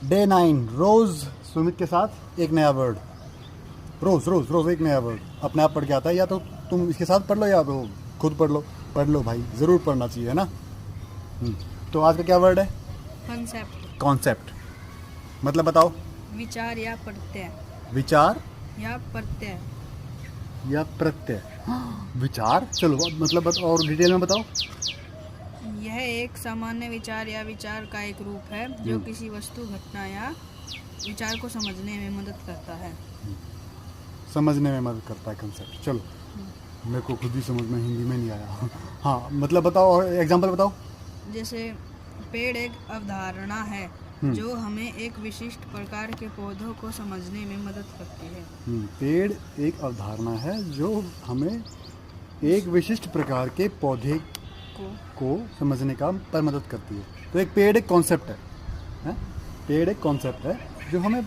Day 9 रोज सुमित के साथ एक नया वर्ड। रोज रोज रोज एक नया वर्ड अपने आप पढ़ के आता है, या तो तुम इसके साथ पढ़ लो या तो खुद पढ़ लो भाई, ज़रूर पढ़ना चाहिए, है ना। तो आज का क्या वर्ड है? कंसेप्ट। कॉन्सेप्ट। मतलब बताओ। विचार या प्रत्यय। विचार या प्रत्यय। या प्रत्यय। विचार, चलो मतलब और डिटेल में बताओ। यह एक सामान्य विचार या विचार का एक रूप है जो किसी वस्तु, घटना या विचार को समझने में मदद करता है। समझने में मदद करता है कंसेप्ट। चलो, मेरे को खुद ही समझ में हिंदी में नहीं आया। हाँ मतलब बताओ, और एग्जांपल बताओ। जैसे पेड़ एक अवधारणा है जो हमें एक विशिष्ट प्रकार के पौधों को समझने में मदद करती है। पेड़ एक अवधारणा है जो हमें एक विशिष्ट प्रकार के पौधे को समझने का पर मदद करती है। तो एक पेड़ एक कॉन्सेप्ट है? पेड़ एक कॉन्सेप्ट है जो हमें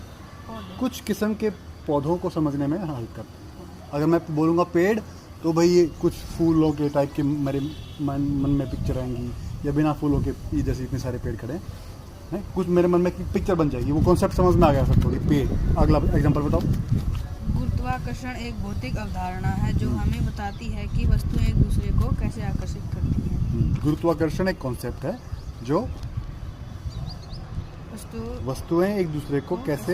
कुछ किस्म के पौधों को समझने में हेल्प करता है। अगर मैं बोलूँगा पेड़, तो भाई ये कुछ फूलों के टाइप के मेरे मन में पिक्चर आएंगी, या बिना फूलों के ये जैसे इतने सारे पेड़ खड़े हैं, कुछ मेरे मन में पिक्चर बन जाएगी। वो कॉन्सेप्ट समझ में आ गया सब थोड़ी। पेड़। अगला एग्जांपल बताओ। गुरुत्वाकर्षण एक भौतिक अवधारणा है जो हमें बताती है कि वस्तुएं एक दूसरे को कैसे आकर्षित करती हैं। गुरुत्वाकर्षण एक कॉन्सेप्ट है जो वस्तुएं एक दूसरे को कैसे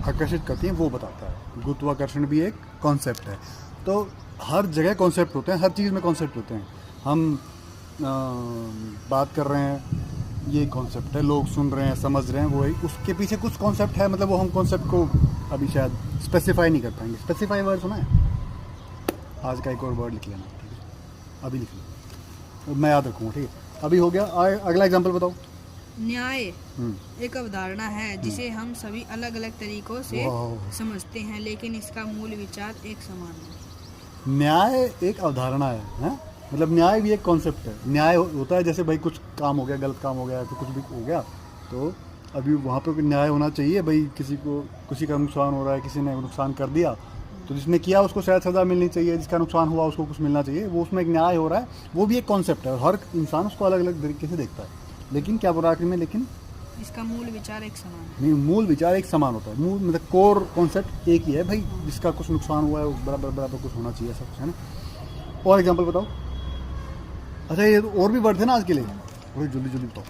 आकर्षित करती हैं वो बताता है। गुरुत्वाकर्षण भी एक कॉन्सेप्ट है। तो हर जगह कॉन्सेप्ट होते हैं, हर चीज़ में कॉन्सेप्ट होते हैं। हम बात कर रहे हैं, ये कॉन्सेप्ट है, लोग सुन रहे हैं, समझ रहे हैं, वो उसके पीछे कुछ कॉन्सेप्ट है। मतलब वो हम कॉन्सेप्ट को अभी शायद स्पेसिफाई नहीं कर पाएंगे। स्पेसिफाई वर्ड सुना है? आज का एक और वर्ड लिख लेना, ठीक है? अभी लिख लो, मैं याद रखूँगा, ठीक है? अभी हो गया। अगला एग्जाम्पल बताओ। न्याय एक अवधारणा है जिसे हम सभी अलग अलग तरीकों से समझते हैं, लेकिन इसका मूल विचार एक समान है। न्याय एक अवधारणा है? मतलब न्याय भी एक कॉन्सेप्ट है। न्याय होता है जैसे भाई कुछ काम हो गया, गलत काम हो गया, तो कुछ भी हो गया, तो अभी वहाँ पे न्याय होना चाहिए। भाई किसी का नुकसान हो रहा है, किसी ने नुकसान कर दिया, तो जिसने किया उसको शायद सज़ा मिलनी चाहिए, जिसका नुकसान हुआ उसको कुछ मिलना चाहिए। वो उसमें एक न्याय हो रहा है, वो भी एक कॉन्सेप्ट है। और हर इंसान उसको अलग अलग तरीके से देखता है। लेकिन क्या बोला आखिर में? लेकिन इसका मूल विचार एक समान है। नहीं, मूल विचार एक समान होता है। मूल मतलब कोर कॉन्सेप्ट एक ही है भाई। जिसका कुछ नुकसान हुआ है उस बराबर कुछ होना चाहिए, ऐसा कुछ है ना। और एग्जांपल बताओ। अच्छा, ये और भी वर्ड थे ना आज के लिए, वही जल्दी बताओ।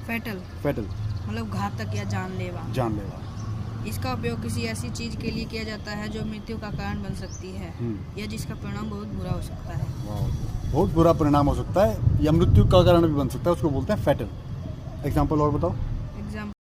फैटल मतलब घातक या जानलेवा। इसका उपयोग किसी ऐसी चीज के लिए किया जाता है जो मृत्यु का कारण बन सकती है या जिसका परिणाम बहुत बुरा हो सकता है। बहुत बुरा परिणाम हो सकता है या मृत्यु का कारण भी बन सकता है, उसको बोलते हैं फैटल। एग्जांपल और बताओ।